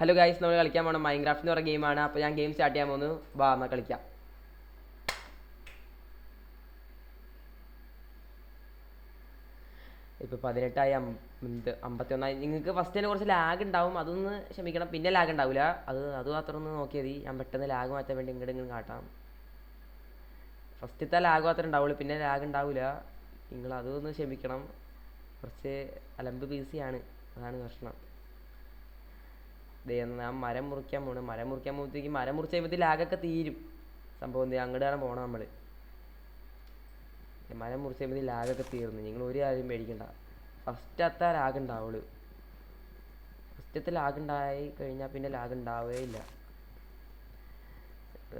Hello guys, നമ്മൾ കളിക്കാൻ പോകണം മൈൻക്രാഫ്റ്റ് എന്ന് പറയുന്ന ഗെയിമാണ്. അപ്പോൾ ഞാൻ ഗെയിം സ്റ്റാർട്ട് ചെയ്യാൻ പോകുന്നു. വാ എന്നാൽ കളിക്കാം. ഇപ്പോൾ 18 51. നിങ്ങൾക്ക് ഫസ്റ്റ് തന്നെ കുറച്ച് ലാഗ് ഉണ്ടാവും, അതൊന്ന് ക്ഷമിക്കണം. പിന്നെ ലാഗ് ഉണ്ടാവില്ല, അത് മാത്രം ഒന്ന് നോക്കിയാൽ മതി. ഞാൻ പെട്ടെന്ന് ലാഗ് മാറ്റാൻ വേണ്ടി ഇങ്ങോട്ട് കാട്ടാം. ഫസ്റ്റത്തെ ലാഗ് മാത്രമേ ഉണ്ടാവുള്ളൂ, പിന്നെ ലാഗ് ഉണ്ടാവില്ല. നിങ്ങൾ അതൊന്ന് ക്ഷമിക്കണം. കുറച്ച് അലമ്പ് ബിസിയാണ്, അതാണ് പ്രശ്നം. ഞാൻ മരം മുറിക്കാൻ പോകണം. മരം മുറിക്കാൻ പോകുമ്പോഴത്തേക്കും മരം മുറിച്ച് കഴിയുമ്പോഴത്തേക്ക് ലാഗൊക്കെ തീരും. സംഭവം എന്ത് അങ്ങോട്ടാണ് പോകണം നമ്മൾ. മരം മുറിച്ച് കഴിയുമ്പോഴത്തേക്ക് ലാഗൊക്കെ തീർന്നു. നിങ്ങൾ ഒരു കാര്യം പേടിക്കണ്ട. ഫസ്റ്റത്തെ ലാഗ് ഉണ്ടാവുള്ളൂ. ഫസ്റ്റത്തെ ലാഗ് ഉണ്ടായി കഴിഞ്ഞാൽ പിന്നെ ലാഗ് ഉണ്ടാവുകയേ ഇല്ല.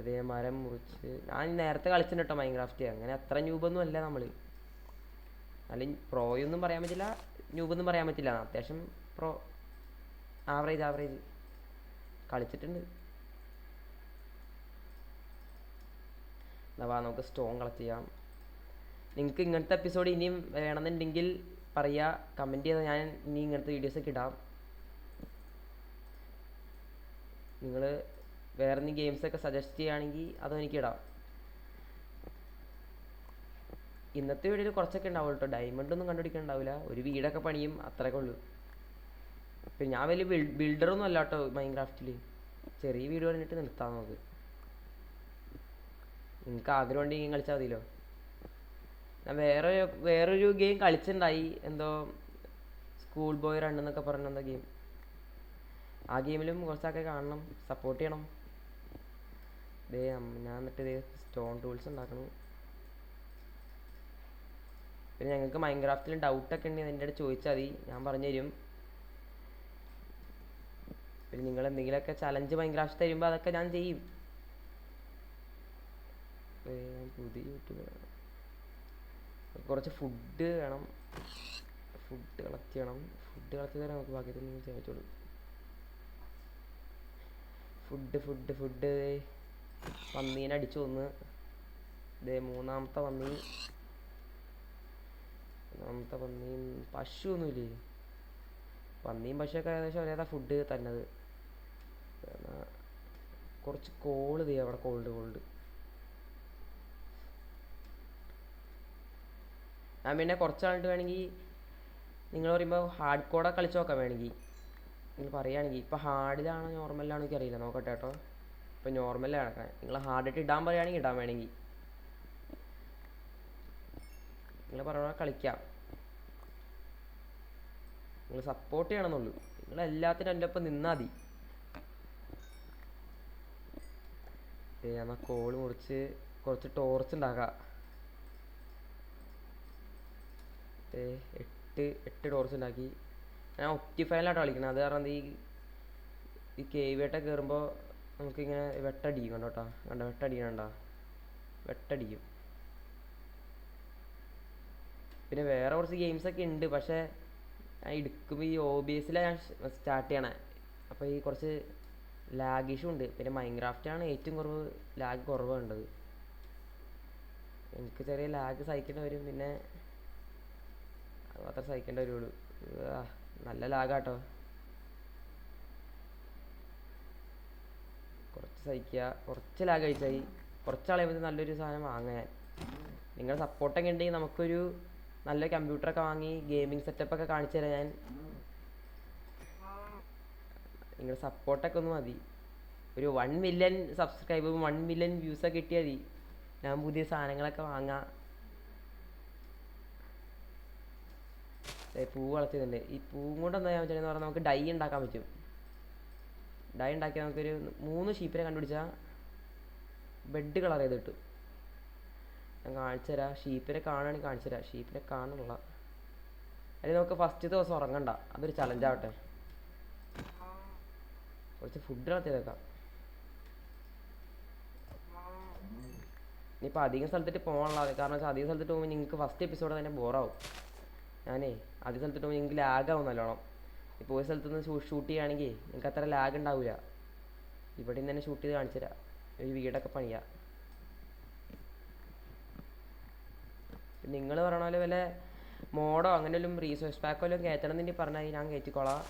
അതേ മരം മുറിച്ച് ഞാൻ നേരത്തെ കളിച്ചിട്ടുണ്ട് കേട്ടോ മൈൻക്രാഫ്റ്റ്. അങ്ങനെ അത്ര ന്യൂബൊന്നും അല്ല നമ്മൾ. അല്ലെങ്കിൽ പ്രോയൊന്നും പറയാൻ പറ്റില്ല, ന്യൂബൊന്നും പറയാൻ പറ്റില്ല. അത്യാവശ്യം പ്രോ, ആവറേജ് കളിച്ചിട്ടുണ്ട്. വാ നമുക്ക് സ്റ്റോൺ കളക്ട് ചെയ്യാം. നിങ്ങൾക്ക് ഇങ്ങനത്തെ എപ്പിസോഡ് ഇനിയും വേണമെന്നുണ്ടെങ്കിൽ പറയുക, കമൻറ്റ് ചെയ്താൽ ഞാൻ ഇനി ഇങ്ങനത്തെ വീഡിയോസൊക്കെ ഇടാം. നിങ്ങൾ വേറെ എന്തെങ്കിലും ഗെയിംസൊക്കെ സജസ്റ്റ് ചെയ്യുകയാണെങ്കിൽ അതും എനിക്ക് ഇടാം. ഇന്നത്തെ വീഡിയോയിൽ കുറച്ചൊക്കെ ഉണ്ടാവുള്ളൂ കേട്ടോ. ഡയമണ്ടൊന്നും കണ്ടുപിടിക്കാനുണ്ടാവില്ല. ഒരു വീടൊക്കെ പണിയും, അത്രയൊക്കെ ഉള്ളൂ. പിന്നെ ഞാൻ വലിയ ബിൽഡറൊന്നും അല്ല കേട്ടോ മൈൻക്രാഫ്റ്റിൽ. ചെറിയ വീഡിയോ കണ്ടിട്ട് നിർത്താം നമുക്ക്. നിങ്ങൾക്ക് ആഗ്രഹം ഉണ്ടെങ്കിൽ കളിച്ചാൽ മതിയല്ലോ. ഞാൻ വേറൊരു ഗെയിം കളിച്ചിട്ടുണ്ടായി, എന്തോ സ്കൂൾ ബോയ് റൺ എന്നൊക്കെ പറഞ്ഞ എന്തോ ഗെയിം. ആ ഗെയിമിലും കുറച്ചൊക്കെ കാണണം, സപ്പോർട്ട് ചെയ്യണം. ഞാൻ എന്നിട്ട് സ്റ്റോൺ ടൂൾസ് ഉണ്ടാക്കണം. പിന്നെ ഞങ്ങൾക്ക് മൈൻക്രാഫ്റ്റിൽ ഡൗട്ടൊക്കെ ഉണ്ടെങ്കിൽ എൻ്റെ അടുത്ത് ചോദിച്ചാൽ മതി, ഞാൻ പറഞ്ഞുതരും. പിന്നെ നിങ്ങൾ എന്തെങ്കിലുമൊക്കെ ചലഞ്ച് മൈൻക്രാഫ്റ്റ് തരുമ്പോൾ അതൊക്കെ ഞാൻ ചെയ്യും. പുതിയ യൂട്യൂബർ കുറച്ച് ഫുഡ് വേണം. ഫുഡ് കളക്ട് ചെയ്യണം. ഫുഡ് കളക്ട് ചെയ്താൽ നമുക്ക് ബാക്കി തന്നെ ചെയ്യാൻ പറ്റുള്ളൂ. ഫുഡ് പന്നീനെ അടിച്ചു കൊന്ന്. മൂന്നാമത്തെ പന്നി പശു ഒന്നുമില്ലേ? പന്നിയും പശുവൊക്കെ ഏകദേശം ഒരേതാ ഫുഡ് തന്നത്. കുറച്ച് കോള് അവിടെ കോൾഡ്. ഞാൻ പിന്നെ കുറച്ചാളിട്ട് വേണമെങ്കിൽ നിങ്ങൾ പറയുമ്പോൾ ഹാർഡ് കോഡൊക്കെ കളിച്ച് നോക്കാം. വേണമെങ്കിൽ നിങ്ങൾ പറയുകയാണെങ്കിൽ. ഇപ്പോൾ ഹാർഡിലാണോ നോർമലിലാണോ എനിക്ക് അറിയില്ല, നോക്കട്ടെ കേട്ടോ. ഇപ്പോൾ നോർമലാണ് കിടക്കണേ. നിങ്ങൾ ഹാർഡിട്ട് ഇടാൻ പറയുകയാണെങ്കിൽ ഇടാൻ വേണമെങ്കിൽ നിങ്ങൾ പറയുക കളിക്കാം. നിങ്ങൾ സപ്പോർട്ട് ചെയ്യണമെന്നുള്ളൂ. നിങ്ങൾ എല്ലാത്തിനും എൻ്റെ ഒപ്പം നിന്നാൽ മതി. എന്നാൽ കോള് മുറിച്ച് കുറച്ച് ടോർച്ച് ഉണ്ടാക്കാം. 8 ടോർച്ച് ഉണ്ടാക്കി. ഞാൻ ഒപ്റ്റിഫൈലായിട്ടോ കളിക്കുന്നത്. അത് കാരണം ഈ കേവിയായിട്ടൊക്കെ കയറുമ്പോൾ നമുക്കിങ്ങനെ വെട്ടടിക്കും. കണ്ടോട്ടാ, വെട്ടടിക്കും. പിന്നെ വേറെ കുറച്ച് ഗെയിംസൊക്കെ ഉണ്ട്, പക്ഷേ ഞാൻ എടുക്കുമ്പോൾ ഈ OBSലാണ് ഞാൻ സ്റ്റാർട്ട് ചെയ്യണേ. അപ്പോൾ ഈ കുറച്ച് ലാഗ് ഇഷ്യൂ ഉണ്ട്. പിന്നെ മൈൻക്രാഫ്റ്റാണ് ഏറ്റവും ലാഗ് കുറവ് വേണ്ടത്. എനിക്ക് ചെറിയ ലാഗ് സഹിക്കേണ്ടി വരും. പിന്നെ അത് മാത്രം സഹിക്കേണ്ടി വരുള്ളൂ. നല്ല ലാഗാട്ടോ. കുറച്ച് സഹിക്കുക. കുറച്ച് ലാഗ് കഴിച്ചായി. കുറച്ചാളെയുമ്പോൾ നല്ലൊരു സാധനം വാങ്ങാൻ. നിങ്ങളുടെ സപ്പോർട്ടൊക്കെ ഉണ്ടെങ്കിൽ നമുക്കൊരു നല്ല കമ്പ്യൂട്ടറൊക്കെ വാങ്ങി ഗെയിമിംഗ് സെറ്റപ്പൊക്കെ കാണിച്ചു തരാം ഞാൻ. നിങ്ങളുടെ സപ്പോർട്ടൊക്കെ ഒന്ന് മതി. ഒരു 1 മില്യൺ സബ്സ്ക്രൈബ്, 1 മില്യൺ വ്യൂസൊക്കെ കിട്ടിയാൽ മതി. ഞാൻ പുതിയ സാധനങ്ങളൊക്കെ വാങ്ങാം. പൂവ് വളർത്തുന്നുണ്ട്. ഈ പൂവും കൊണ്ട് എന്താ ചെയ്യാൻ പറ്റുന്നത് പറഞ്ഞാൽ നമുക്ക് ഡൈ ഉണ്ടാക്കാൻ പറ്റും. ഡൈ ഉണ്ടാക്കിയാൽ നമുക്കൊരു 3 ഷീപ്പിനെ കണ്ടുപിടിച്ചാൽ ബെഡ് കളർ ചെയ്ത് കിട്ടും. ഞാൻ കാണിച്ചു തരാം. ഷീപ്പിനെ കാണുകയാണെങ്കിൽ കാണിച്ചു തരാം. ഷീപ്പിനെ കാണുന്നില്ല. അതിന് നമുക്ക് ഫസ്റ്റ് ദിവസം ഉറങ്ങണ്ട, അതൊരു ചലഞ്ചാവട്ടെ. കുറച്ച് ഫുഡ് കളത്തിയേക്കാം. ഇനിയിപ്പോൾ അധികം സ്ഥലത്തിട്ട് പോകാനുള്ള കാരണം വെച്ചാൽ അധികം സ്ഥലത്തിട്ട് പോകുമ്പോൾ നിങ്ങൾക്ക് ഫസ്റ്റ് എപ്പിസോഡ് തന്നെ ബോറാവും. അധികം സ്ഥലത്തിട്ട് പോകുമ്പോൾ നിങ്ങൾക്ക് ലാഗാവും നല്ലോണം. ഇപ്പോൾ ഒരു സ്ഥലത്തുനിന്ന് ഷൂട്ട് ചെയ്യുകയാണെങ്കിൽ നിങ്ങൾക്ക് അത്ര ലാഗ് ഉണ്ടാവില്ല. ഇവിടെ നിന്ന് തന്നെ ഷൂട്ട് ചെയ്ത് കാണിച്ചു തരാം. ഒരു വീടൊക്കെ പണിയാം. നിങ്ങൾ പറയണ പോലെ വല്ല മോഡോ അങ്ങനെ വല്ലതും റീസോഴ്സ് പാക്കോ വല്ലതും കയറ്റണം എന്നുണ്ടെങ്കിൽ പറഞ്ഞാൽ ഞാൻ കയറ്റിക്കോളാം.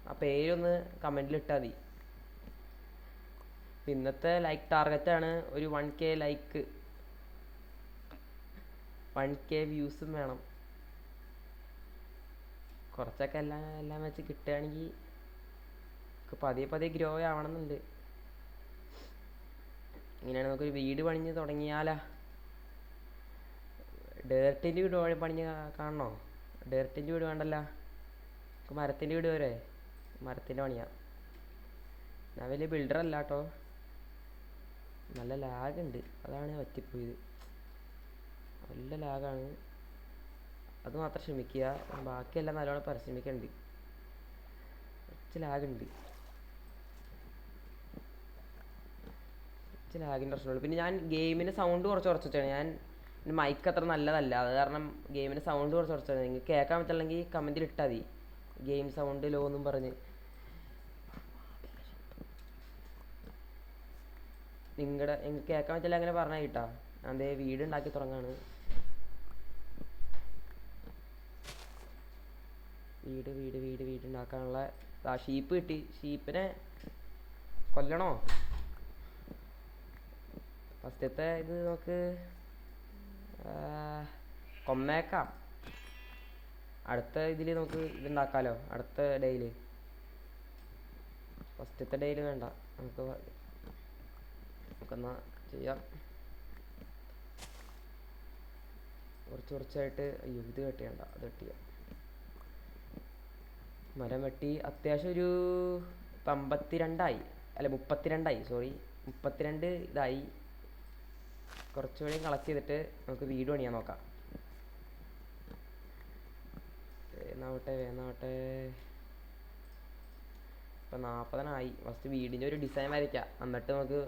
ആ പേരൊന്ന് കമൻറ്റിൽ ഇട്ടാൽ മതി. ഇന്നത്തെ ലൈക്ക് ടാർഗറ്റാണ് ഒരു 1K ലൈക്ക്, 1K വ്യൂസും വേണം. കുറച്ചൊക്കെ എല്ലാം വെച്ച് കിട്ടുകയാണെങ്കിൽ പതിയെ പതിയെ ഗ്രോ ആവണമെന്നുണ്ട്. ഇങ്ങനെയാണ് നമുക്കൊരു വീട് പണിഞ്ഞ് തുടങ്ങിയാലാ. ഡേർട്ടിൻ്റെ വീട് പണിഞ്ഞ് കാണണോ? ഡേർട്ടിൻ്റെ വീട് വേണ്ടല്ലോ, മരത്തിൻ്റെ വീട് വരെ. മരത്തിൻ്റെ പണിയാ. ഞാൻ വലിയ ബിൽഡറല്ല കേട്ടോ, നല്ല ലാഗുണ്ട്, അതാണ് പറ്റിപ്പോയത്. നല്ല ലാഗാണ്, അത് മാത്രം ക്ഷമിക്കുക. ബാക്കിയെല്ലാം നല്ലോണം പരിശ്രമിക്കുന്നുണ്ട്. കുറച്ച് ലാഗുണ്ട്, കുറച്ച് ലാഗിൻ്റെ പ്രശ്നമുള്ളൂ. പിന്നെ ഞാൻ ഗെയിമിൻ്റെ സൗണ്ട് കുറച്ച് വെച്ചാണ്. ഞാൻ മൈക്ക് അത്ര നല്ലതല്ല, അത് കാരണം ഗെയിമിൻ്റെ സൗണ്ട് കുറച്ച് വെച്ചാണ്. നിങ്ങൾക്ക് കേൾക്കാൻ പറ്റില്ലെങ്കിൽ കമൻറ്റിൽ ഇട്ടാൽ മതി, ഗെയിം സൗണ്ട് ലോ എന്നും പറഞ്ഞ്. നിങ്ങൾക്ക് കേൾക്കാൻ പറ്റില്ല അങ്ങനെ പറഞ്ഞാൽ കേട്ടാ. ഞാൻ ദേ വീട് ഉണ്ടാക്കി തുടങ്ങാണ്. വീട് ഉണ്ടാക്കാനുള്ള ഷീപ്പ് കിട്ടി. ഷീപ്പിനെ കൊല്ലണോ? ഫസ്റ്റത്തെ ഇത് നമുക്ക് കൊന്നേക്കാം. അടുത്ത ഇതിൽ നമുക്ക് ഇതുണ്ടാക്കാമല്ലോ, അടുത്ത ഡേയിൽ. ഫസ്റ്റത്തെ ഡേയിൽ വേണ്ട, നമുക്കെന്നാ ചെയ്യാം. കുറച്ചായിട്ട്. അയ്യോ, ഇത് കെട്ടിയണ്ട, അത് കെട്ടിയാം. മരം വെട്ടി അത്യാവശ്യം ഒരു 52 അല്ല 32 സോറി 32 ഇതായി. കുറച്ചുകൂടി കളക്ട് ചെയ്തിട്ട് നമുക്ക് വീട് പണിയാൻ നോക്കാം. വേന്നാവട്ടെ. ഇപ്പം 40 ഫസ്റ്റ് വീടിൻ്റെ ഒരു ഡിസൈൻ വരയ്ക്കാം, എന്നിട്ട് നമുക്ക്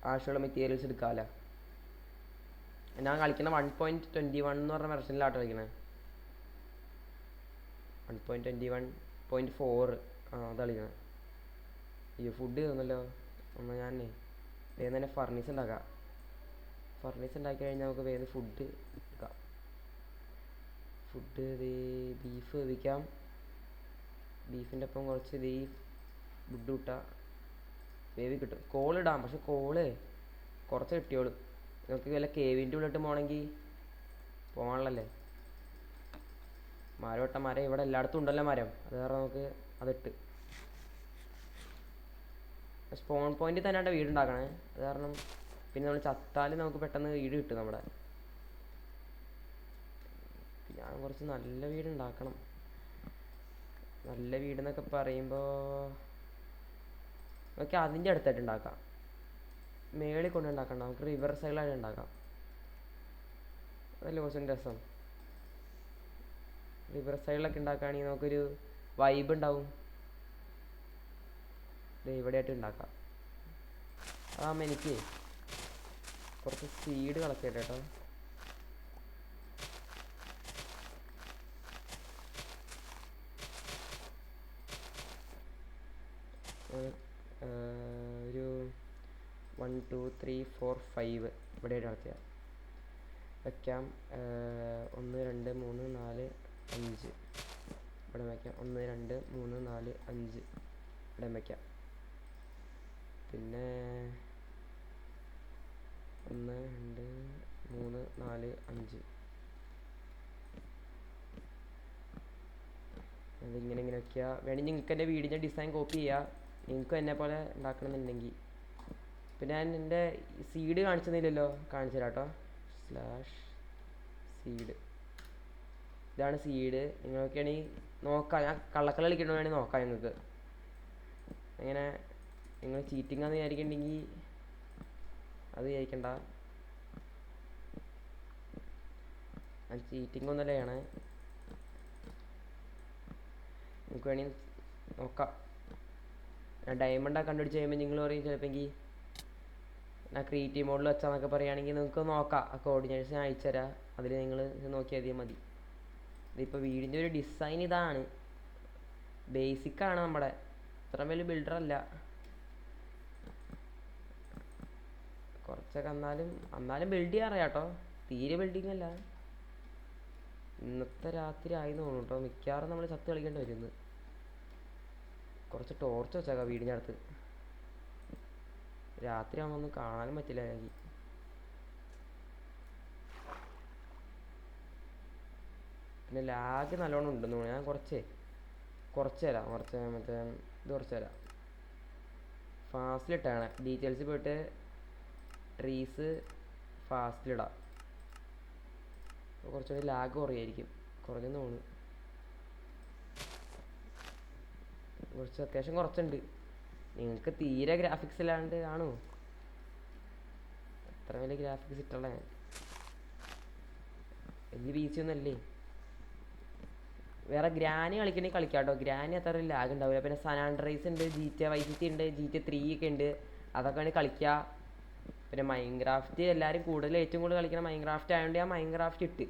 ആവശ്യമുള്ള മെറ്റീരിയൽസ് എടുക്കാമല്ലോ. ഞാൻ കളിക്കുന്ന 1.21 എന്ന് പറഞ്ഞ വെർഷനിലാട്ടോ കളിക്കണേ. 1.21.4 അത് കളിക്കണം. അയ്യോ, ഫുഡ് തന്നല്ലോ. എന്നാൽ ഞാൻ വേഗം തന്നെ ഫർണീസ് ഉണ്ടാക്കാം. ഫർണീസ് ഉണ്ടാക്കി കഴിഞ്ഞാൽ നമുക്ക് വേഗം ഫുഡ് എടുക്കാം. ഫുഡ് ബീഫ് വേവിക്കാം. ബീഫിൻ്റെ ഒപ്പം കുറച്ച് ഫുഡ് കിട്ടാം, വേവി കിട്ടും. കോളിടാം, പക്ഷെ കോള് കുറച്ച് കിട്ടിയോളൂ. നമുക്ക് വല്ല കേവിൻ്റെ ഉള്ളിട്ട് പോകണമെങ്കിൽ പോകാനുള്ളല്ലേ. മരം ഇവിടെ എല്ലായിടത്തും ഉണ്ടല്ലോ മരം, അത് കാരണം നമുക്ക് അതിട്ട് സ്പോൺ പോയിന്റിൽ തന്നെയാണ് വീടുണ്ടാക്കണേ. അത് കാരണം പിന്നെ നമ്മൾ ചത്താൽ നമുക്ക് പെട്ടെന്ന് വീട് കിട്ടും നമ്മുടെ. ഞാൻ കുറച്ച് നല്ല വീടുണ്ടാക്കണം. നല്ല വീടെന്നൊക്കെ പറയുമ്പോൾ നമുക്ക് അതിൻ്റെ അടുത്തായിട്ട് ഉണ്ടാക്കാം. മേളിൽ കൊണ്ട് ഉണ്ടാക്കണ്ട, നമുക്ക് റിവർ സൈഡിലായിട്ട് ഉണ്ടാക്കാം. അതല്ലേ കുറച്ചും രസം. റിവർ സൈഡിലൊക്കെ ഉണ്ടാക്കുകയാണെങ്കിൽ നമുക്കൊരു വൈബ് ഉണ്ടാവും. ഇവിടെയായിട്ട് ഉണ്ടാക്കാം. അതാകുമ്പോൾ എനിക്ക് കുറച്ച് സീഡ് കളക്ട് ചെയ്യട്ടെ കേട്ടോ. ഒരു 1 2 3 4 5 ഇവിടെയായിട്ട് നടത്തിയാൽ വയ്ക്കാം. 1 2 3 4 5 ഇവിടെ വയ്ക്കാം. 1 2 3 4 5 ഇവിടെ വയ്ക്കാം. പിന്നെ 1 2 3 4 5 അതിങ്ങനെ വയ്ക്കുക. വേണമെങ്കിൽ നിങ്ങൾക്ക് എൻ്റെ വീടിൻ്റെ ഡിസൈൻ കോപ്പി ചെയ്യുക, നിങ്ങൾക്ക് എന്നെ പോലെ ഉണ്ടാക്കണമെന്നുണ്ടെങ്കിൽ. പിന്നെ ഞാൻ എൻ്റെ സീഡ് കാണിച്ചെന്നില്ലല്ലോ, കാണിച്ചു തരാം കേട്ടോ. /സീഡ് ഇതാണ് സീഡ്. നിങ്ങളൊക്കെയാണെങ്കിൽ നോക്കാം, ഞാൻ കള്ളക്കളി കളിക്കണോ വേണമെങ്കിൽ നോക്കാം നിങ്ങൾക്ക്. അങ്ങനെ നിങ്ങൾ ചീറ്റിംഗ് ആണെന്ന് വിചാരിക്കണ്ടെങ്കിൽ അത് വിചാരിക്കണ്ട, ഞാൻ ചീറ്റിംഗ് ഒന്നല്ല ചെയ്യണേ. നിങ്ങൾക്ക് വേണമെങ്കിൽ നോക്കാം. ഞാൻ ഡയമണ്ടാണ് കണ്ടുപിടിച്ച് കഴിയുമ്പോൾ നിങ്ങൾ പറയും ചിലപ്പോൾ ഞാൻ ക്രിയേറ്റീവ് മോഡിൽ വെച്ചാന്നൊക്കെ പറയുകയാണെങ്കിൽ നിങ്ങൾക്ക് നോക്കാം. ആ കോർഡിനേറ്റ്സ് ഞാൻ അയച്ചുതരാം, അതിൽ നിങ്ങൾ നോക്കിയാൽ മതി. ഇതിപ്പോൾ വീടിൻ്റെ ഒരു ഡിസൈൻ ഇതാണ്. ബേസിക്കാണ് നമ്മുടെ, അത്ര വലിയ ബിൽഡറല്ല. കുറച്ചൊക്കെ എന്നാലും ബിൽഡ് ചെയ്യാൻ അറിയാം കേട്ടോ, തീരെ ബിൽഡിങ് അല്ല. ഇന്നത്തെ രാത്രി ആയി തോന്നുന്നു കേട്ടോ, മിക്കവാറും നമ്മൾ ചത്ത് കളിക്കേണ്ടി വരുന്നത്. കുറച്ച് ടോർച്ച് വെച്ചേക്കാം വീടിൻ്റെ അടുത്ത്. രാത്രി ആകുമ്പോൾ ഒന്നും കാണാനും പറ്റില്ല എനിക്ക്. പിന്നെ ലാഗ് നല്ലോണം ഉണ്ടെന്ന് തോന്നുന്നു. ഞാൻ കുറച്ച് തരാം. മറ്റേ ഇത് കുറച്ച് തരാം. ഫാസ്റ്റിലിട്ടാണ് ഡീറ്റെയിൽസ് പോയിട്ട് ട്രീസ് ഫാസ്റ്റിലിടാം. കുറച്ചുകൂടി ലാഗ് കുറയായിരിക്കും. കുറഞ്ഞെന്ന് തോന്നുന്നു. അത്യാവശ്യം കുറച്ചുണ്ട്. നിങ്ങൾക്ക് തീരെ ഗ്രാഫിക്സ് ഇല്ലാണ്ട് ആണോ? അത്ര വലിയ ഗ്രാഫിക്സ് ഇട്ടുള്ള വലിയ പി സി ഒന്നല്ലേ. വേറെ ഗ്രാനി കളിക്കണമെങ്കിൽ കളിക്കാം കേട്ടോ. ഗ്രാനി അത്ര ലാഗ് ഉണ്ടാവില്ല. പിന്നെ സാൻ ആൻഡ്രിയാസ് ഉണ്ട്, GTA Vice City ഉണ്ട്, GTA 3 ഒക്കെ ഉണ്ട്. അതൊക്കെ വേണമെങ്കിൽ കളിക്കുക. പിന്നെ മൈൻക്രാഫ്റ്റ് ഏറ്റവും കൂടുതൽ കളിക്കുന്ന മൈൻക്രാഫ്റ്റ് ആയതുകൊണ്ട് ഞാൻ മൈൻക്രാഫ്റ്റ് ഇട്ട്.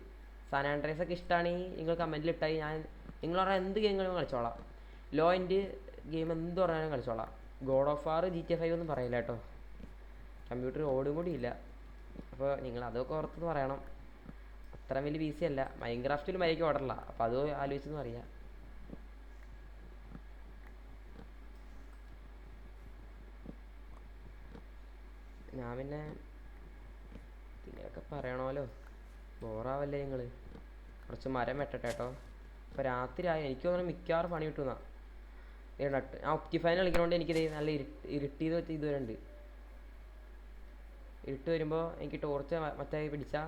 സാൻ ആൻഡ്രിയാസ് ഒക്കെ ഇഷ്ടമാണെങ്കിൽ നിങ്ങൾ കമൻറ്റിൽ ഇട്ടാൽ നിങ്ങൾ പറഞ്ഞാൽ എന്ത് ഗെയിം കളിച്ചോളാം. ലോ എൻഡ് ഗെയിം എന്ത് പറഞ്ഞാലും കളിച്ചോളാം. ഗോഡ് ഓഫ് വാർ GTA 5 ഒന്നും പറയില്ല കേട്ടോ. കമ്പ്യൂട്ടർ ഓടും കൂടി ഇല്ല. അപ്പോൾ നിങ്ങൾ അതൊക്കെ ഓർത്തെന്ന് പറയണം. അത്ര വലിയ പി സി അല്ല. മൈൻക്രാഫ്റ്റിൽ മര്യാദയ്ക്ക് ഓർഡറില്ല. അപ്പോൾ അത് ആലോചിച്ചെന്ന് പറയാം. ഞാൻ പിന്നെ ഇതിനെയൊക്കെ പറയണമല്ലോ. ബോറാവല്ലേ നിങ്ങൾ. കുറച്ച് മരം വെട്ടട്ടെ കേട്ടോ. ഇപ്പോൾ രാത്രിയായി. എനിക്ക് തോന്നുന്നു മിക്കവാറും പണി കിട്ടുന്ന നട്ട്. ആ ഒപ്റ്റിഫൈൻ കളിക്കണോണ്ട് എനിക്കിത് നല്ല ഇരുട്ടിന്ന് വെച്ച് ഇതുവരെ ഉണ്ട്. ഇരുട്ട് വരുമ്പോൾ എനിക്ക് ടോർച്ച് മറ്റേ പിടിച്ചാൽ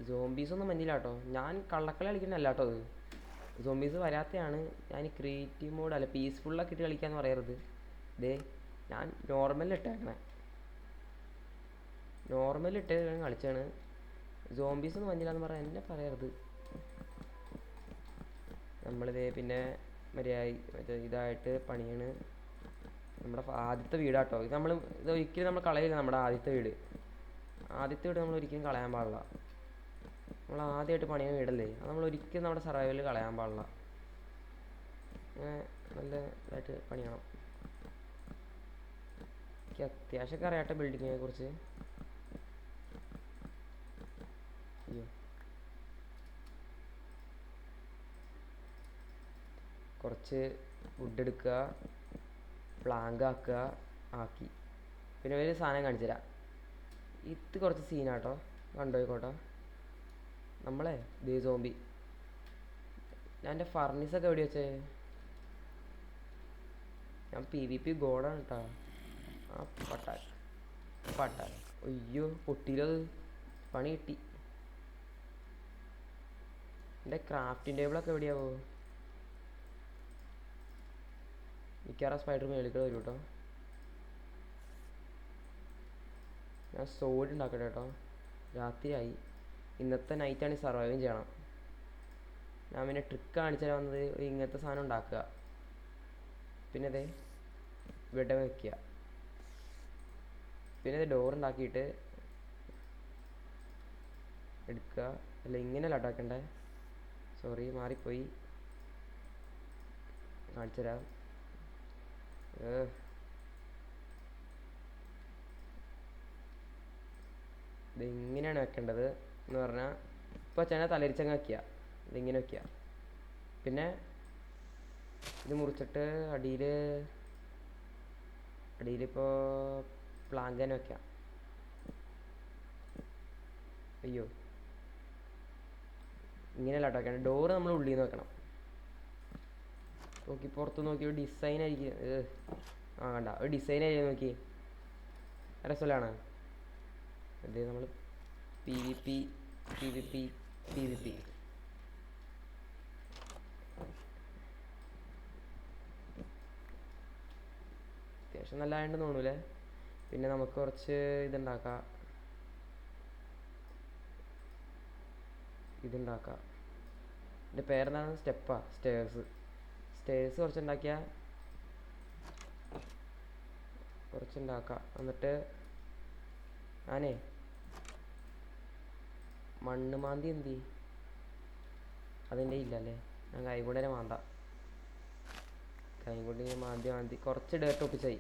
സോംബീസൊന്നും മഞ്ഞില്ല കേട്ടോ. ഞാൻ കള്ളക്കളി കളിക്കുന്നതല്ല കേട്ടോ അത്. സോംബീസ് വരാത്തതാണ്. ഞാൻ ക്രിയേറ്റീവ് മോഡ് അല്ല പീസ്ഫുള്ളൊക്കെ ഇട്ട് കളിക്കാമെന്ന് പറയരുത്. ഇതേ ഞാൻ നോർമലിട്ടേക്കണേ. നോർമലിട്ട് കളിച്ചാണ്. സോംബീസൊന്നും മഞ്ഞില്ല എന്ന് പറഞ്ഞാൽ എന്നെ പറയരുത്. നമ്മളിതേ പിന്നെ മറ്റേ ഇതായിട്ട് പണിയാണ്. നമ്മുടെ ആദ്യത്തെ വീടാട്ടോ ഇത്. ഇത് ഒരിക്കലും നമ്മൾ കളയില്ല. നമ്മുടെ ആദ്യത്തെ വീട് നമ്മൾ ഒരിക്കലും കളയാൻ പാടില്ല. നമ്മൾ ആദ്യമായിട്ട് പണിയുന്ന വീടല്ലേ. അത് നമ്മൾ ഒരിക്കലും നമ്മുടെ സർവൈവലിൽ കളയാൻ പാടില്ല. അങ്ങനെ നല്ല ഇതായിട്ട് പണിയണം. എനിക്ക് അത്യാവശ്യമൊക്കെ അറിയാട്ടെ ബിൽഡിങ്ങിനെ കുറിച്ച്. അയ്യോ, കുറച്ച് വുഡ് എടുക്കുക, പ്ലാങ്ക് ആക്കി. പിന്നെ ഒരു സാധനം കാണിച്ചു തരാം. ഇത് കുറച്ച് സീനാട്ടോ. കണ്ടോയിക്കോട്ടോ. നമ്മളെ ദേ സോംബി. ഞാൻ എൻ്റെ ഫർണിസൊക്കെ എവിടെ വെച്ചേ? ഞാൻ PvP ഗോഡാണ് കേട്ടോ. ആ പട്ടാൻ അയ്യോ പൊട്ടിയിലത്. പണി കിട്ടി. എൻ്റെ ക്രാഫ്റ്റിംഗ് ടേബിളൊക്കെ എവിടെയാവോ? മിക്കവാറും സ്പൈഡർ മേളിക്കൂടെ വരും കേട്ടോ. ഞാൻ സോഡ് ഉണ്ടാക്കട്ടെ കേട്ടോ. രാത്രിയായി. ഇന്നത്തെ നൈറ്റാണ് സർവൈവും ചെയ്യണം. ഞാൻ പിന്നെ ട്രിക്ക് കാണിച്ചാൽ വന്നത് ഇങ്ങനത്തെ സാധനം ഉണ്ടാക്കുക. പിന്നെ അതെ ഇവിടെ വയ്ക്കുക. പിന്നെ ഇത് ഡോർ ഉണ്ടാക്കിയിട്ട് എടുക്കുക. അല്ല ഇങ്ങനെയല്ല ഉണ്ടാക്കണ്ടേ. സോറി മാറിപ്പോയി. കാണിച്ചു തരാം. ഇതിങ്ങനെയാണ് വെക്കേണ്ടത് എന്ന് പറഞ്ഞാൽ ഇപ്പോൾ ചേന തലരിച്ചങ്ങ് വയ്ക്കുക. ഇതിങ്ങനെ വയ്ക്കുക. പിന്നെ ഇത് മുറിച്ചിട്ട് അടിയിലിപ്പോൾ പ്ലാങ്ക് തന്നെ വയ്ക്കാം. അയ്യോ ഇങ്ങനെയല്ല കേട്ടോ വെക്കണം. ഡോറ് നമ്മൾ ഉള്ളിൽ നിന്ന് വെക്കണം. നോക്കി പുറത്ത് നോക്കി ഒരു ഡിസൈൻ ആയിരിക്കും. കണ്ട ഒരു ഡിസൈൻ ആയിരിക്കും. നോക്കി രസമാണ്. അത് നമ്മൾ PvP അത്യാവശ്യം നല്ലതായിട്ടുണ്ടെന്ന് തോന്നൂലേ. പിന്നെ നമുക്ക് കുറച്ച് ഇതുണ്ടാക്കാം. ഇതിൻ്റെ പേരെന്താണ്? സ്റ്റേഴ്സ് കുറച്ചുണ്ടാക്കാം. എന്നിട്ട് ഞാനേ മണ്ണ് മാന്തി അതിൻ്റെ ഇല്ലല്ലേ. ഞാൻ കൈ കൊണ്ട് തന്നെ മാന്താം. കൈ കൊണ്ട് മാന്തി കുറച്ച് ഡേർട്ട് ഒപ്പിച്ചായി.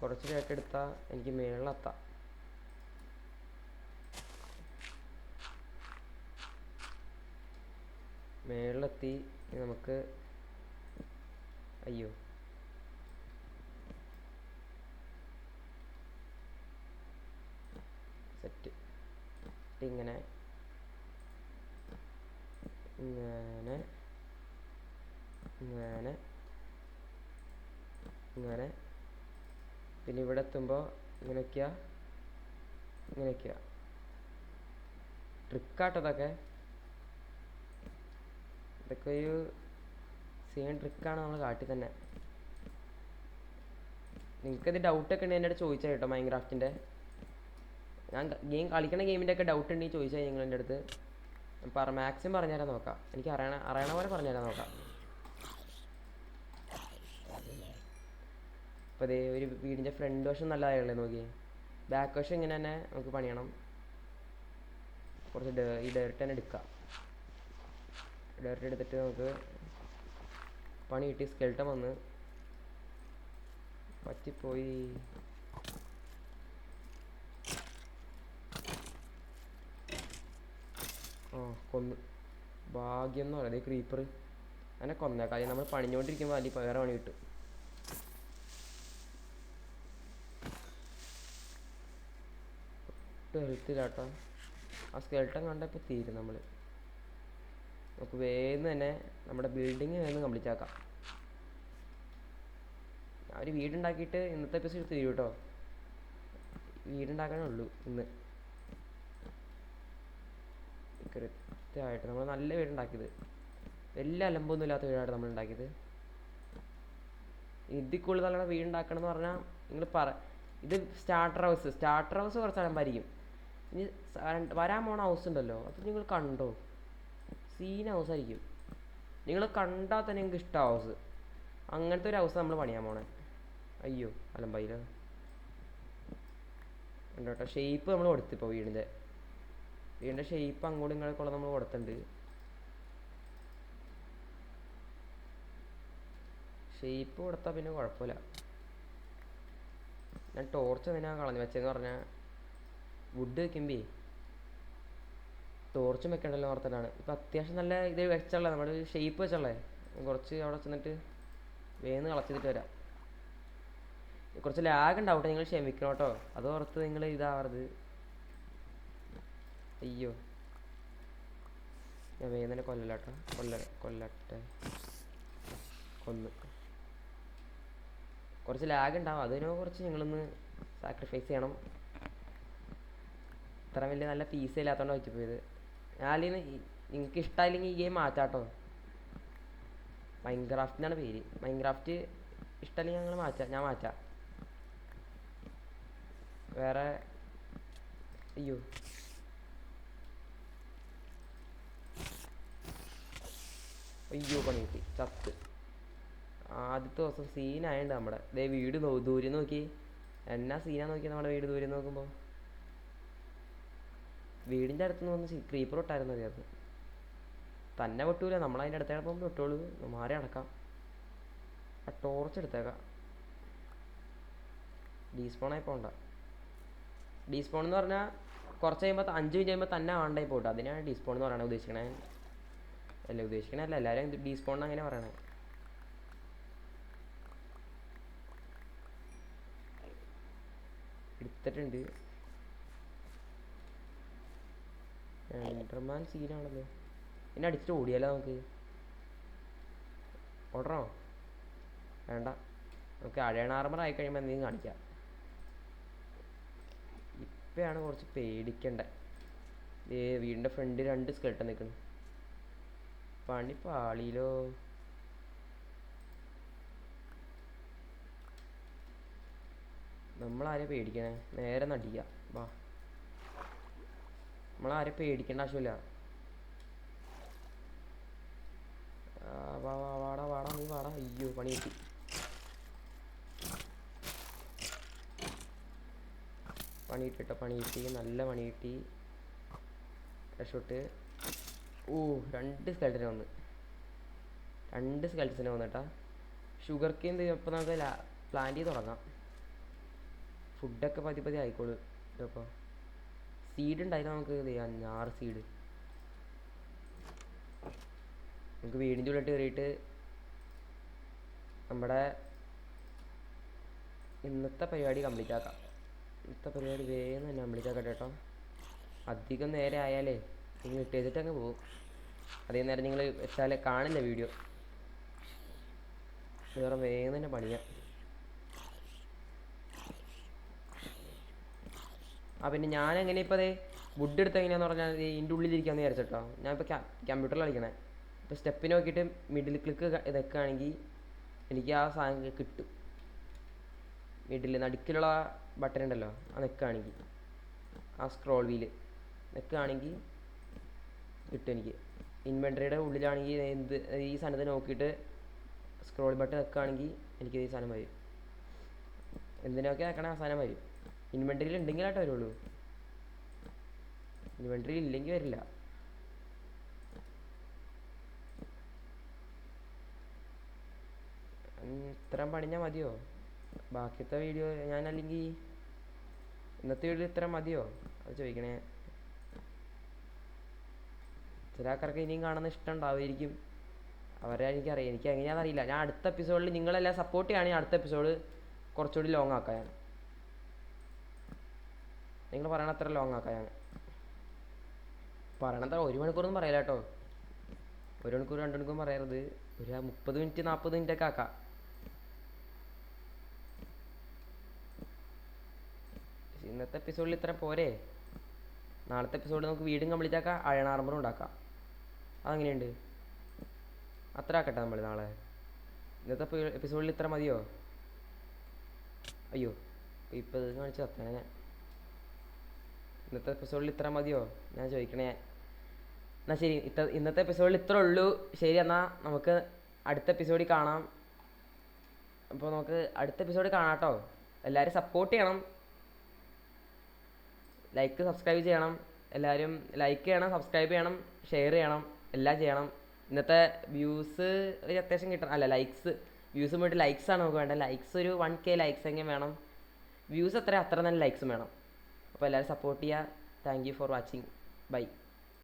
കുറച്ച് ഡേർട്ട് എടുത്താൽ എനിക്ക് മേളിലെത്താം. മേളിലെത്തി. നമുക്ക് അയ്യോ സെറ്റ്. ഇങ്ങനെ ഇങ്ങനെ ഇങ്ങനെ ഇങ്ങനെ പിന്നെ ഇവിടെ എത്തുമ്പോൾ ഇങ്ങനെയൊക്കെയാ ഇങ്ങനെയൊക്കെയാ ട്രിക്കാട്ടോ ഇതൊക്കെ. ഇതൊക്കെ ഒരു സെയിം ട്രിക്കാണ് നമ്മൾ കാട്ടി തന്നെ. നിങ്ങൾക്കത് ഡൗട്ടൊക്കെ ഉണ്ടെങ്കിൽ എൻ്റെ അടുത്ത് ചോദിച്ചാൽ കേട്ടോ. മൈൻക്രാഫ്റ്റിൻ്റെ ഞാൻ കളിക്കണ ഗെയിമിൻ്റെ ഒക്കെ ഡൗട്ട് ഉണ്ടെങ്കിൽ ചോദിച്ചാൽ നിങ്ങൾ എൻ്റെ അടുത്ത് മാക്സിമം പറഞ്ഞുതരാൻ നോക്കാം. എനിക്ക് അറിയണ പോലെ പറഞ്ഞുതരാൻ നോക്കാം. അപ്പോൾ അതേ ഒരു വീടിൻ്റെ ഫ്രണ്ട് വശം നല്ലതായല്ലേ നോക്കിയേ. ബാക്ക് വശം ഇങ്ങനെ തന്നെ നമുക്ക് പണിയണം. കുറച്ച് ഈ ഡയറക്റ്റ് തന്നെ എടുക്കാം. ഡയറക്റ്റ് എടുത്തിട്ട് നമുക്ക് പണി കിട്ടി. സ്കെൽട്ടൻ വന്ന് പറ്റിപ്പോയി. കൊന്ന് ഭാഗ്യം എന്ന് പറയുന്നത് ക്രീപ്പർ അങ്ങനെ കൊന്നേക്കാം. അല്ലെങ്കിൽ നമ്മൾ പണിഞ്ഞുകൊണ്ടിരിക്കുമ്പോൾ അല്ലെങ്കിൽ വേറെ പണി കിട്ടും. ഹെൽത്തില്ലാട്ടോ. ആ സ്കെൽട്ടൻ കണ്ടപ്പോൾ തീരും. നമുക്ക് വേഗം തന്നെ നമ്മുടെ ബിൽഡിങ് വേഗം കംപ്ലീറ്റ് ആക്കാം. ഞാൻ ഒരു വീടുണ്ടാക്കിയിട്ട് ഇന്നത്തെ എപ്പിസോഡ് തീരും കേട്ടോ. വീടുണ്ടാക്കാനേ ഉള്ളൂ ഇന്ന്. കൃത്യമായിട്ട് നമ്മൾ നല്ല വീടുണ്ടാക്കിയത്. വലിയ അലമ്പൊന്നും ഇല്ലാത്ത വീടായിട്ട് നമ്മൾ ഉണ്ടാക്കിയത്. ഇതിൽ കൂടുതൽ നല്ല വീടുണ്ടാക്കണം എന്ന് പറഞ്ഞാൽ നിങ്ങൾ ഇത് സ്റ്റാർട്ടർ ഹൗസ് കുറച്ച് അലമ്പായിരിക്കും. ഇനി വരാൻ പോണ ഹൗസ് ഉണ്ടല്ലോ, അത് നിങ്ങൾ കണ്ടോ. സീൻ ഹൗസായിരിക്കും. നിങ്ങൾ കണ്ടാൽ തന്നെ നിങ്ങൾക്ക് ഇഷ്ടം ഹൗസ്. അങ്ങനത്തെ ഒരു ഹൗസ് നമ്മൾ പണിയാൻ പോണേ. അയ്യോ അലമ്പായില്ല ഉണ്ടോട്ടോ. ഷേപ്പ് നമ്മൾ കൊടുത്തിപ്പോൾ വീടിൻ്റെ ഷേപ്പ് അങ്ങോട്ടും ഇങ്ങോട്ടൊക്കെ ഉള്ളത് നമ്മൾ കൊടുത്തിട്ടുണ്ട്. ഷേപ്പ് കൊടുത്താൽ പിന്നെ കുഴപ്പമില്ല. ഞാൻ ടോർച്ച് എന്തിനാണ് കളഞ്ഞു വെച്ചതെന്ന് പറഞ്ഞാൽ വുഡ് വെക്കുമ്പേ ടോർച്ചും വെക്കണ്ടല്ലോ ഓർത്തിട്ടാണ്. ഇപ്പം അത്യാവശ്യം നല്ല ഇത് വെച്ചുള്ള നമ്മുടെ ഷേപ്പ് വെച്ചുള്ളേ. കുറച്ച് അവിടെ ചെന്നിട്ട് വേഗം കളച്ചിട്ട് വരാം. കുറച്ച് ലാഗ് ഉണ്ടാവട്ടെ, നിങ്ങൾ ക്ഷമിക്കണം കേട്ടോ. അത് ഓർത്ത് നിങ്ങൾ ഇതാവരുത്. അയ്യോ ഞാൻ വേഗം തന്നെ കൊല്ലലാട്ടോ. കൊല്ലട്ടെ. കൊന്ന്. കുറച്ച് ലാഗ് ഉണ്ടാവും. അതിനോ കുറച്ച് നിങ്ങളൊന്ന് സാക്രിഫൈസ് ചെയ്യണം. ഇത്ര വലിയ നല്ല പീസ് ഇല്ലാത്തതുകൊണ്ട് വെച്ചിപ്പോയത്. ഞാനിന്ന് നിങ്ങൾക്ക് ഇഷ്ടമായില്ലെങ്കിൽ ഈ ഗെയിം മാറ്റാട്ടോ. മൈൻക്രാഫ്റ്റ് എന്നാണ് പേര്. മൈൻക്രാഫ്റ്റ് ഇഷ്ടമല്ലെങ്കിൽ ഞാൻ മാറ്റാം. വേറെ അയ്യോ പണി കിട്ടി. ചത്ത്. ആദ്യത്തെ ദിവസം സീനായുണ്ട് നമ്മുടെ. ദേ വീട് ദൂരം നോക്കി. എന്നാ സീനാ നോക്കി നമ്മുടെ വീട് ദൂരം നോക്കുമ്പോൾ. വീടിൻ്റെ അടുത്തുനിന്ന് വന്ന് ക്രീപ്പർ ഇട്ടായിരുന്നു അറിയാതെ. തന്നെ വെട്ടൂല, നമ്മളതിൻ്റെ അടുത്തേക്ക് പോകുമ്പോൾ വെട്ടോളൂ. മാറി അടക്കാം. ആ ടോർച്ച് എടുത്തേക്കാം. ഡീസ്പോണായി പോകണ്ട. ഡീസ്പോൺ എന്ന് പറഞ്ഞാൽ കുറച്ച് കഴിയുമ്പോൾ 5 മിനിറ്റ് കഴിയുമ്പോൾ തന്നെ ആണ്ടായി പോട്ടെ. അതിനാണ് ഡീസ്പോൺ എന്ന് പറയണത്. ഉദ്ദേശിക്കണേ അല്ല എല്ലാവരും ഡീസ്പോൺ അങ്ങനെ പറയണേ. എടുത്തിട്ടുണ്ട്. എൻഡർമാൻ സീനാണല്ലോ. പിന്നെ അടിച്ചിട്ട് ഓടിയാലോ നമുക്ക്. ഓടണോ? വേണ്ട, നമുക്ക് അഴയണ ആർമർ ആയി കഴിയുമ്പോൾ എന്തെങ്കിലും കാണിക്കാം. ഇപ്പോഴാണ് കുറച്ച് പേടിക്കണ്ടേ. വീടിൻ്റെ ഫ്രണ്ട് 2 സ്കെൽട്ടൻ നിൽക്കണം. പണി പാളിയിലോ. നമ്മളാരെ പേടിക്കണേ? നേരെ നടിക്കുക. വാ, നമ്മളാരെ പേടിക്കേണ്ട ആവശ്യമില്ല. വാടാ നീ വാടാ. അയ്യോ പണി കിട്ടി. പണി കിട്ടി. നല്ല പണി കിട്ടി. രക്ഷോട്ട്. 2 സ്കെൽട്ടന് വന്ന്. 2 സ്കെൽട്ടന് വന്നിട്ടാ. ഷുഗർ കെയിൻ ഇപ്പം നമുക്ക് പ്ലാന്റ് ചെയ്ത് തുടങ്ങാം. ഫുഡൊക്കെ പതി ആയിക്കോളൂ. ഇതപ്പോൾ സീഡ് ഉണ്ടായിരുന്നു. നമുക്ക് 6 സീഡ്. നമുക്ക് വീടിൻ്റെ ഉള്ളിട്ട് കയറിയിട്ട് നമ്മുടെ ഇന്നത്തെ പരിപാടി കംപ്ലീറ്റ് ആക്കാം. ഇന്നത്തെ പരിപാടി വേഗം തന്നെ കംപ്ലീറ്റ് ആക്കട്ടെ കേട്ടോ. അധികം നേരെ ആയാലേ നിങ്ങൾ ഇട്ട് ചെയ്തിട്ട് അങ്ങ് പോകും. അതേ നേരം നിങ്ങൾ വെച്ചാൽ കാണില്ല വീഡിയോ. വേറെ വേഗം തന്നെ പണിയാം. പിന്നെ ഞാൻ എങ്ങനെ ഇപ്പോൾ അതേ വുഡ് എടുത്ത് എങ്ങനെയാണെന്ന് പറഞ്ഞാൽ ഇതിൻ്റെ ഉള്ളിലിരിക്കാമെന്ന് വിചാരിച്ചിട്ടോ. ഞാനിപ്പോൾ കമ്പ്യൂട്ടറിൽ കളിക്കണേ. ഇപ്പോൾ സ്റ്റെപ്പിന് നോക്കിയിട്ട് മിഡിൽ ക്ലിക്ക് ഇതൊക്കെയാണെങ്കിൽ എനിക്ക് ആ സാധനം കിട്ടും. മിഡിൽ നടുക്കിലുള്ള ബട്ടൺ ഉണ്ടല്ലോ, ആ നെക്കാണെങ്കിൽ ആ സ്ക്രോൾ വീല് നെക്കാണെങ്കിൽ കിട്ടും എനിക്ക്. ഇൻവെൻട്രിയുടെ ഉള്ളിലാണെങ്കിൽ ഈ സാധനത്തെ നോക്കിയിട്ട് സ്ക്രോൾ ബട്ടൺ നെക്കാണെങ്കിൽ എനിക്ക് ഈ സാധനം വരും. എന്തിനൊക്കെ ആക്കണേ ആ സാധനം വരും. ഇൻവെൻട്രിയിൽ ഉണ്ടെങ്കിലായിട്ട് വരുള്ളൂ, ഇൻവെൻട്രിയിൽ ഇല്ലെങ്കിൽ വരില്ല. ഇത്രയും പണിഞ്ഞാൽ മതിയോ? ബാക്കിയത്തെ വീഡിയോ ഞാൻ അല്ലെങ്കിൽ ഇന്നത്തെ വീഡിയോ ഇത്ര മതിയോ അത് ചോദിക്കണേ. ചില ആൾക്കാർക്ക് ഇനിയും കാണുന്ന ഇഷ്ടം ഉണ്ടാവുമായിരിക്കും. അവരെ എനിക്കറിയാം, എനിക്ക് എങ്ങനെയാണെന്ന് അറിയില്ല. ഞാൻ അടുത്ത എപ്പിസോഡിൽ നിങ്ങളെല്ലാം സപ്പോർട്ട് ചെയ്യുകയാണെങ്കിൽ അടുത്ത എപ്പിസോഡ് കുറച്ചുകൂടി ലോങ് ആക്കാം. ഞാൻ നിങ്ങൾ പറയണ അത്ര ലോങ് ആക്കാം. ഞാൻ പറയണത്ര 1 മണിക്കൂറൊന്നും പറയില്ല കേട്ടോ. 1 മണിക്കൂർ 2 മണിക്കൂർ പറയരുത്. ഒരു 30 മിനിറ്റ് 40 മിനിറ്റൊക്കെ ആക്കാം. ഇന്നത്തെ എപ്പിസോഡിൽ ഇത്ര പോരെ. നാളത്തെ എപ്പിസോഡിൽ നമുക്ക് വീടും കംപ്ലീറ്റ് ആക്കാം, അയൺ ആർമറും ഉണ്ടാക്കാം. അതെങ്ങനെയുണ്ട്? അത്ര ആക്കട്ടെ നമ്മൾ നാളെ. ഇന്നത്തെ എപ്പിസോഡിൽ ഇത്ര മതിയോ? അയ്യോ, ഇപ്പോൾ ഇത് കാണിച്ച് തത്തണേ ഞാൻ. ഇന്നത്തെ എപ്പിസോഡിൽ ഇത്ര മതിയോ ഞാൻ ചോദിക്കണേ. എന്നാൽ ശരി, ഇന്നത്തെ എപ്പിസോഡിൽ ഇത്ര ഉള്ളൂ. ശരി, എന്നാൽ നമുക്ക് അടുത്ത എപ്പിസോഡിൽ കാണാം. അപ്പോൾ നമുക്ക് അടുത്ത എപ്പിസോഡിൽ കാണാം കേട്ടോ. എല്ലാവരും സപ്പോർട്ട് ചെയ്യണം, ലൈക്ക് സബ്സ്ക്രൈബ് ചെയ്യണം. എല്ലാവരും ലൈക്ക് ചെയ്യണം, സബ്സ്ക്രൈബ് ചെയ്യണം, ഷെയർ ചെയ്യണം, എല്ലാം ചെയ്യണം. ഇന്നത്തെ വ്യൂസ് ഒരു അത്യാവശ്യം കിട്ടണം. അല്ല, വ്യൂസ് പോയിട്ട് ലൈക്സാണ് നമുക്ക് വേണ്ടത്. ലൈക്സ് ഒരു 1K ലൈക്സ് എങ്കിലും വേണം. വ്യൂസ് അത്ര തന്നെ ലൈക്സും വേണം. അപ്പോൾ എല്ലാവരും സപ്പോർട്ട് ചെയ്യുക. Thank you for watching. By.